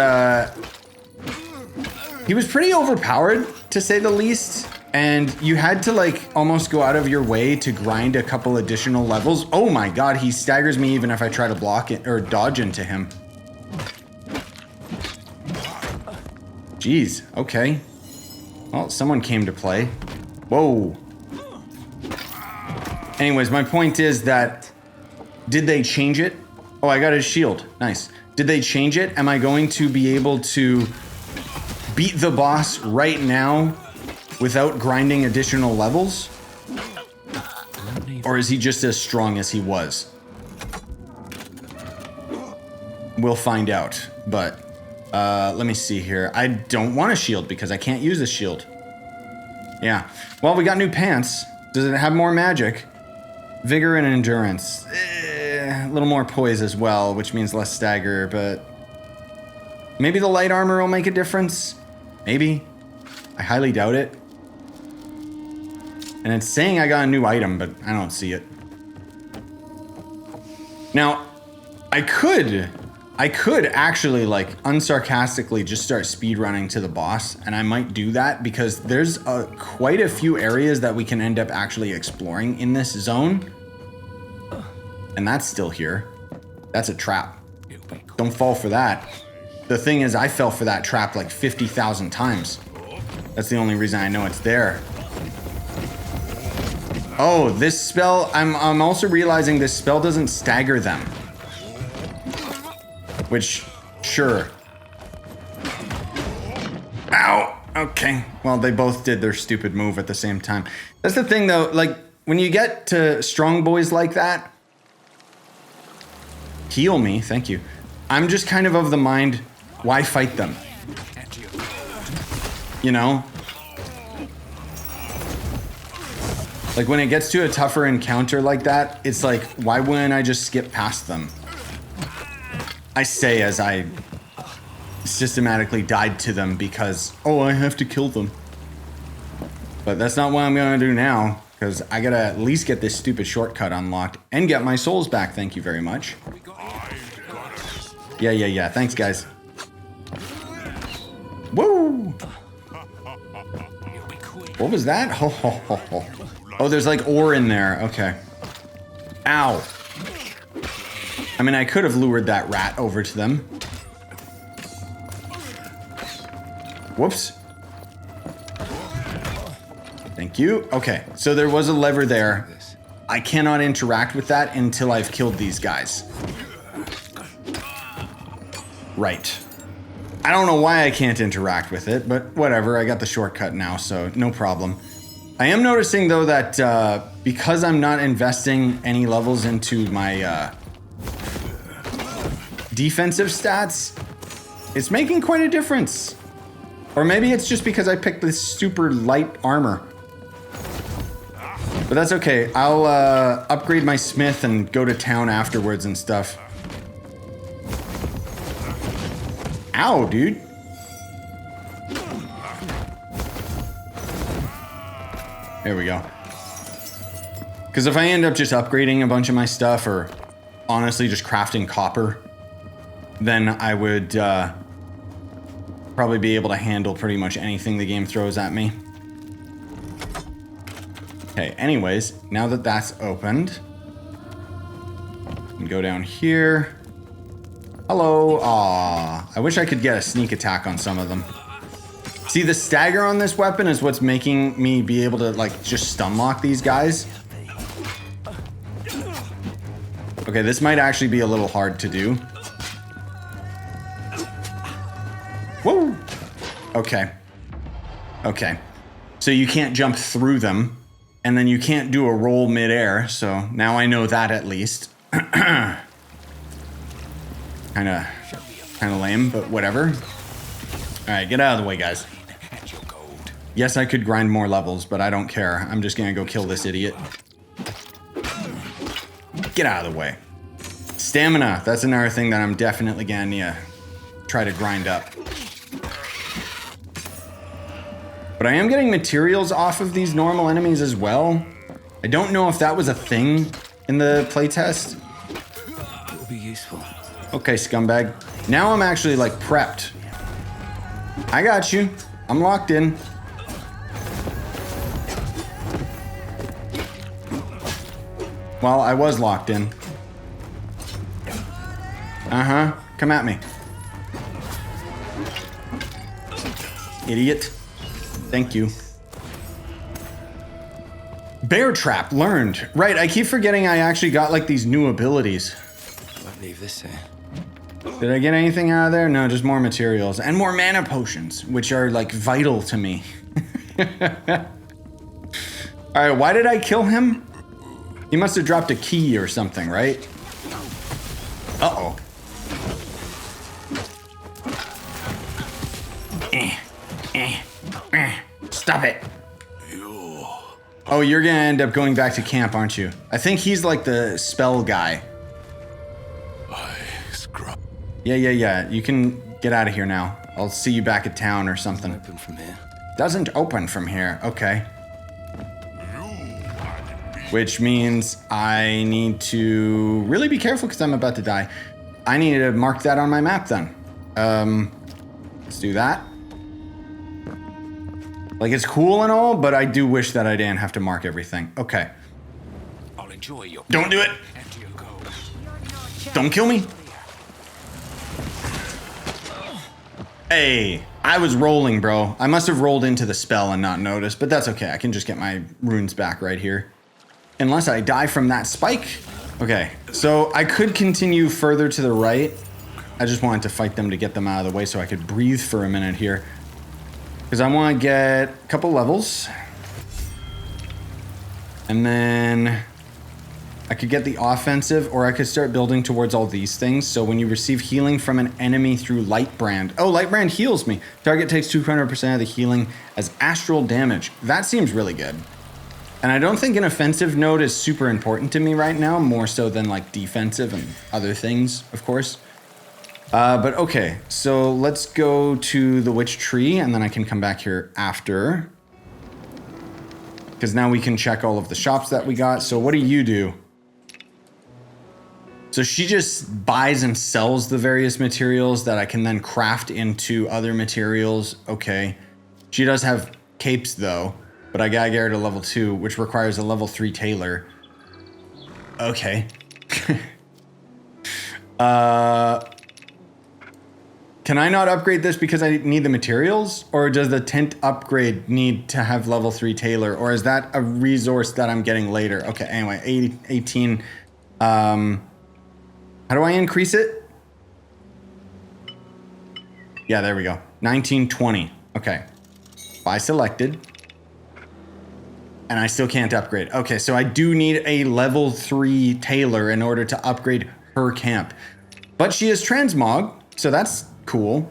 he was pretty overpowered, to say the least. And you had to like almost go out of your way to grind a couple additional levels. Oh my God, he staggers me even if I try to block it or dodge into him. Jeez, okay. Well, someone came to play. Whoa. Anyways, my point is that, did they change it? Oh, I got his shield, nice. Did they change it? Am I going to be able to beat the boss right now without grinding additional levels? Or is he just as strong as he was? We'll find out, but let me see here. I don't want a shield because I can't use a shield. Yeah. Well, we got new pants. Does it have more magic? Vigor and endurance. A little more poise as well, which means less stagger, but maybe the light armor will make a difference. Maybe. I highly doubt it. And it's saying I got a new item, but I don't see it. Now, I could actually, like, unsarcastically just start speedrunning to the boss, and I might do that because there's quite a few areas that we can end up actually exploring in this zone. And that's still here. That's a trap. Don't fall for that. The thing is, I fell for that trap like 50,000 times. That's the only reason I know it's there. Oh, this spell, I'm also realizing this spell doesn't stagger them. Which, sure. Ow! Okay, well, they both did their stupid move at the same time. That's the thing, though, like, when you get to strong boys like that, heal me, thank you. I'm just kind of the mind, why fight them? You know? Like, when it gets to a tougher encounter like that, it's like, why wouldn't I just skip past them? I say as I systematically died to them because, oh, I have to kill them. But that's not what I'm gonna do now, because I gotta at least get this stupid shortcut unlocked and get my souls back, thank you very much. Yeah, thanks guys. Woo! What was that? Oh, there's like ore in there, okay. Ow. I mean, I could have lured that rat over to them. Whoops. Thank you. Okay, so there was a lever there. I cannot interact with that until I've killed these guys. Right. I don't know why I can't interact with it, but whatever. I got the shortcut now, so no problem. I am noticing, though, that because I'm not investing any levels into my defensive stats, it's making quite a difference. Or maybe it's just because I picked this super light armor. But that's okay. I'll upgrade my smith and go to town afterwards and stuff. Ow, dude. There we go. Because if I end up just upgrading a bunch of my stuff or honestly just crafting copper, then I would probably be able to handle pretty much anything the game throws at me. Okay, anyways, now that that's opened, I can go down here. Hello. Aw, I wish I could get a sneak attack on some of them. See, the stagger on this weapon is what's making me be able to, like, just stun lock these guys. Okay, this might actually be a little hard to do. Whoa. Okay. Okay. So you can't jump through them, and then you can't do a roll midair, so now I know that at least. Kinda lame, but whatever. Alright, get out of the way, guys. Yes, I could grind more levels, but I don't care. I'm just gonna go kill this idiot. Get out of the way. Stamina, that's another thing that I'm definitely gonna try to grind up. But I am getting materials off of these normal enemies as well. I don't know if that was a thing in the playtest. It will be useful. Okay, scumbag. Now I'm actually, like, prepped. I got you. I'm locked in. Well, I was locked in. Uh-huh. Come at me. Idiot. Thank you. Bear trap learned. Right, I keep forgetting I actually got, like, these new abilities. Won't leave this here. Did I get anything out of there? No, just more materials. And more mana potions, which are, like, vital to me. Alright, why did I kill him? He must have dropped a key or something, right? Uh-oh. Stop it. Oh, you're gonna end up going back to camp, aren't you? I think he's like the spell guy. Yeah. You can get out of here now. I'll see you back at town or something. Open from here. Doesn't open from here. Okay. Which means I need to really be careful because I'm about to die. I need to mark that on my map then. Let's do that. Like, it's cool and all, but I do wish that I didn't have to mark everything. Okay. I'll enjoy your. Don't do it. Don't kill me. Hey, I was rolling, bro. I must have rolled into the spell and not noticed, but that's okay. I can just get my runes back right here. Unless I die from that spike. Okay, so I could continue further to the right. I just wanted to fight them to get them out of the way so I could breathe for a minute here. Because I want to get a couple levels. And then I could get the offensive, or I could start building towards all these things. So when you receive healing from an enemy through Light Brand. Oh, Light Brand heals me. Target takes 200% of the healing as astral damage. That seems really good. And I don't think an offensive node is super important to me right now, more so than like defensive and other things, of course. But okay, so let's go to the witch tree and then I can come back here after. Because now we can check all of the shops that we got. So what do you do? So she just buys and sells the various materials that I can then craft into other materials. Okay. She does have capes though, but I gotta get her to level 2, which requires a level 3 tailor. Okay. Can I not upgrade this because I need the materials? Or does the tent upgrade need to have level 3 tailor? Or is that a resource that I'm getting later? Okay, anyway, 18. How do I increase it? Yeah, there we go. 1920. Okay. Buy selected. And I still can't upgrade. Okay, so I do need a level 3 tailor in order to upgrade her camp. But she is transmog, so that's cool.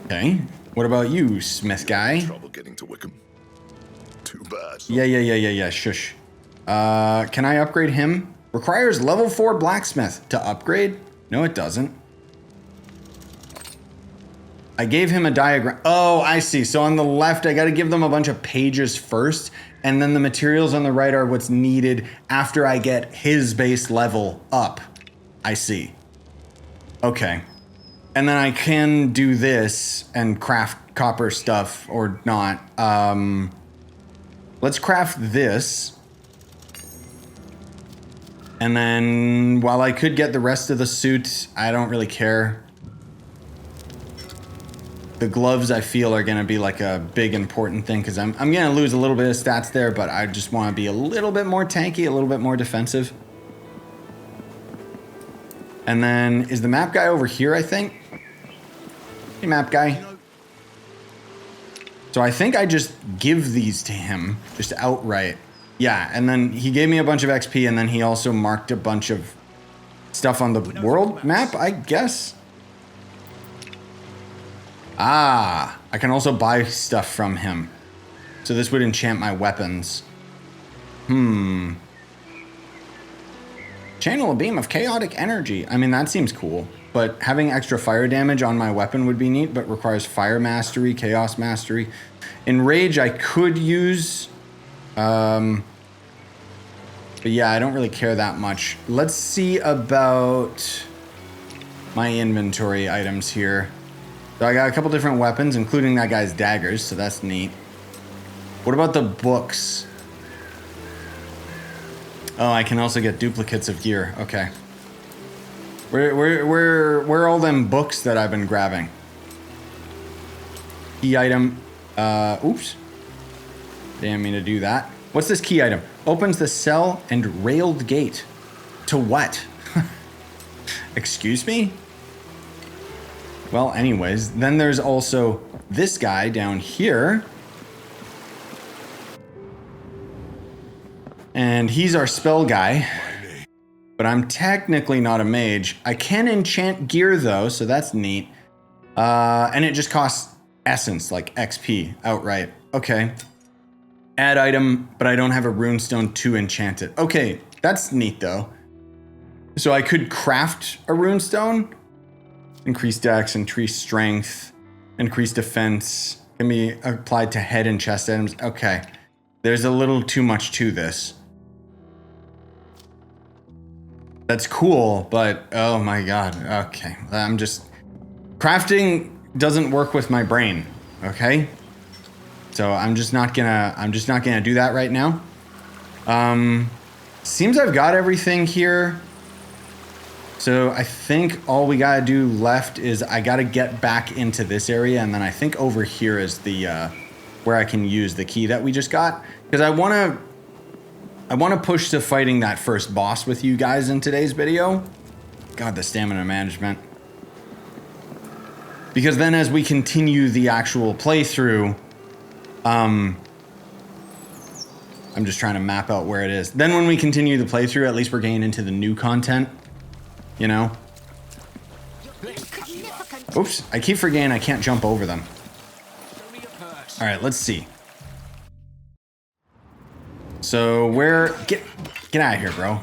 Okay. What about you, Smith guy? Trouble getting to Wickham. Too bad. Yeah. Shush. Can I upgrade him? Requires level 4 blacksmith to upgrade? No, it doesn't. I gave him a diagram. Oh, I see. So on the left, I got to give them a bunch of pages first, and then the materials on the right are what's needed after I get his base level up. I see. Okay. And then I can do this and craft copper stuff or not. Let's craft this. And then while I could get the rest of the suit, I don't really care. The gloves I feel are gonna be like a big important thing because I'm gonna lose a little bit of stats there, but I just wanna be a little bit more tanky, a little bit more defensive. And then is the map guy over here, I think? Hey, map guy. So I think I just give these to him, just outright. Yeah, and then he gave me a bunch of XP, and then he also marked a bunch of stuff on the world map, I guess. Ah, I can also buy stuff from him. So this would enchant my weapons. Channel a beam of chaotic energy. I mean, that seems cool. But having extra fire damage on my weapon would be neat, but requires fire mastery, chaos mastery. In rage, I could use... but yeah, I don't really care that much. Let's see about my inventory items here. So I got a couple different weapons, including that guy's daggers, so that's neat. What about the books? Oh, I can also get duplicates of gear. Okay. Where are all them books that I've been grabbing? Key item. Oops. Didn't mean to do that. What's this key item? Opens the cell and railed gate. To what? Excuse me? Well, anyways, then there's also this guy down here. And he's our spell guy. But I'm technically not a mage. I can enchant gear though, so that's neat. And it just costs essence, like XP, outright. Okay. Add item, but I don't have a runestone to enchant it. Okay, that's neat though. So I could craft a runestone. Increase dex, increase strength, increase defense. Can be applied to head and chest items. Okay. There's a little too much to this. That's cool, but oh my god. Okay. I'm just... Crafting doesn't work with my brain, okay? So I'm just not gonna do that right now. Seems I've got everything here. So I think all we gotta do left is I gotta get back into this area, and then I think over here is the where I can use the key that we just got. Because I wanna push to fighting that first boss with you guys in today's video. God, the stamina management. Because then as we continue the actual playthrough, I'm just trying to map out where it is. Then when we continue the playthrough, at least we're getting into the new content, you know? Oops, I keep forgetting I can't jump over them. All right, let's see. So get out of here, bro.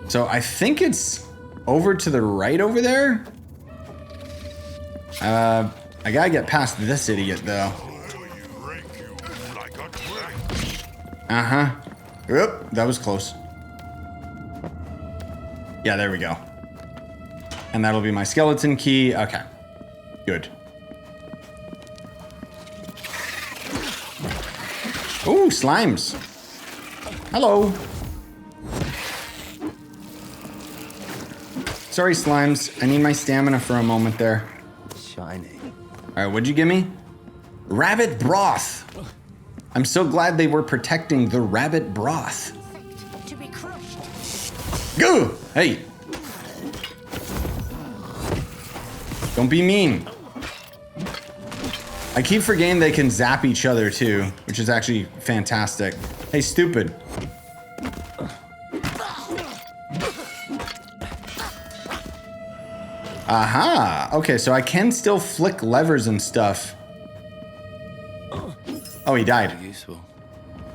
So I think it's over to the right over there. I gotta get past this idiot though. Uh-huh. Oop, that was close. Yeah, there we go. And that'll be my skeleton key. Okay, good. Ooh, slimes. Hello. Sorry, slimes. I need my stamina for a moment there. Shiny. All right, what'd you give me? Rabbit broth. I'm so glad they were protecting the rabbit broth. To be crushed. Go! Hey. Don't be mean. I keep forgetting they can zap each other too, which is actually fantastic. Hey, stupid. Aha! Okay, so I can still flick levers and stuff. Oh, he died. Useful.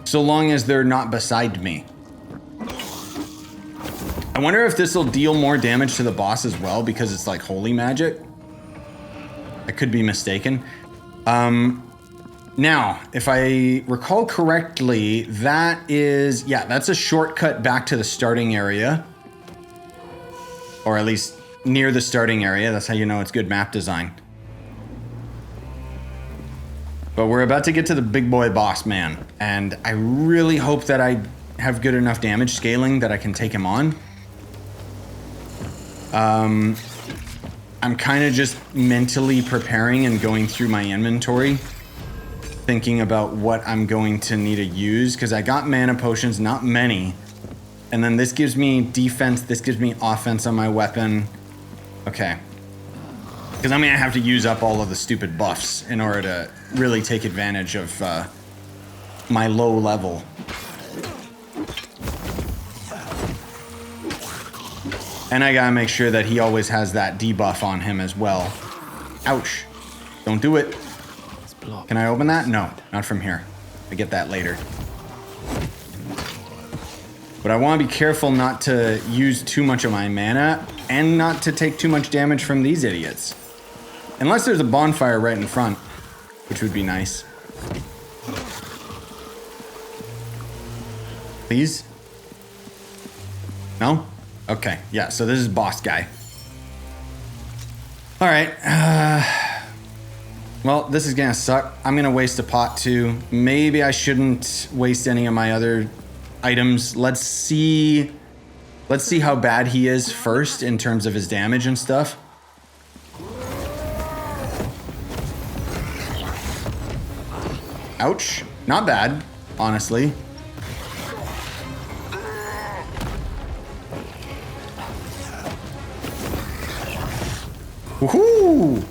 So long as they're not beside me. I wonder if this will deal more damage to the boss as well because it's like holy magic. I could be mistaken. Now, if I recall correctly, that is, yeah, that's a shortcut back to the starting area. or at least near the starting area. That's how you know it's good map design. But we're about to get to the big boy boss man, and I really hope that I have good enough damage scaling that I can take him on. I'm kind of just mentally preparing and going through my inventory, thinking about what I'm going to need to use, because I got mana potions, not many, and then this gives me defense, this gives me offense on my weapon. Okay. Because I'm gonna have to use up all of the stupid buffs in order to really take advantage of my low level. And I gotta make sure that he always has that debuff on him as well. Ouch. Don't do it. Can I open that? No, not from here. I get that later. But I want to be careful not to use too much of my mana and not to take too much damage from these idiots. Unless there's a bonfire right in front, which would be nice. Please? No? Okay, yeah, so this is boss guy. All right. Well, this is gonna suck. I'm gonna waste a pot too. Maybe I shouldn't waste any of my other items. Let's see how bad he is first in terms of his damage and stuff. Ouch. Not bad, honestly. Woohoo!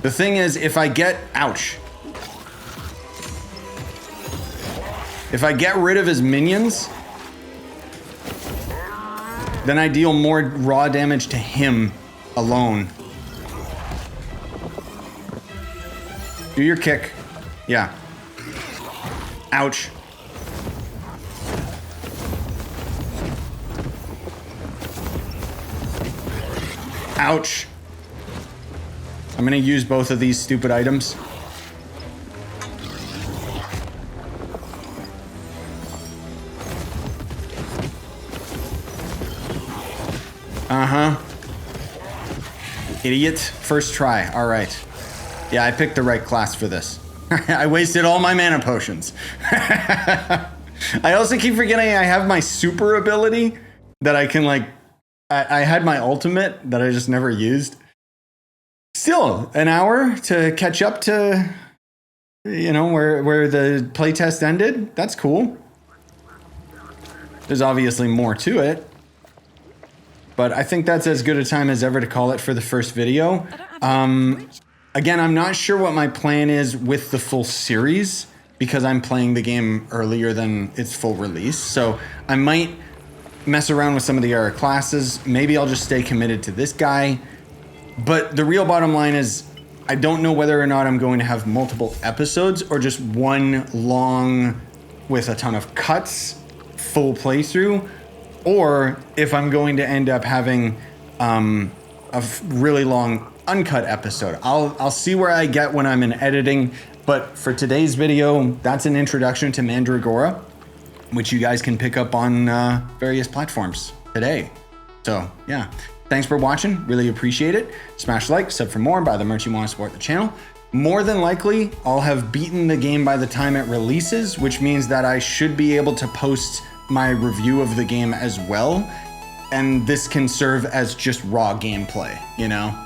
The thing is, if I get... Ouch. If I get rid of his minions, then I deal more raw damage to him alone. Do your kick. Yeah. Ouch. Ouch. I'm gonna use both of these stupid items. Uh-huh. Idiot. First try. All right. Yeah, I picked the right class for this. I wasted all my mana potions. I also keep forgetting I have my super ability that I can like... I had my ultimate that I just never used. Still, an hour to catch up to, you know, where the playtest ended. That's cool. There's obviously more to it. But I think that's as good a time as ever to call it for the first video. Again, I'm not sure what my plan is with the full series because I'm playing the game earlier than its full release. So I might mess around with some of the other classes. Maybe I'll just stay committed to this guy. But the real bottom line is I don't know whether or not I'm going to have multiple episodes or just one long with a ton of cuts, full playthrough, or if I'm going to end up having really long uncut episode. I'll see where I get when I'm in editing, but for today's video, that's an introduction to Mandragora, which you guys can pick up on various platforms today. So yeah, thanks for watching, really appreciate it. Smash like, sub for more, buy the merch you want to support the channel. More than likely, I'll have beaten the game by the time it releases, which means that I should be able to post my review of the game as well. And this can serve as just raw gameplay, you know?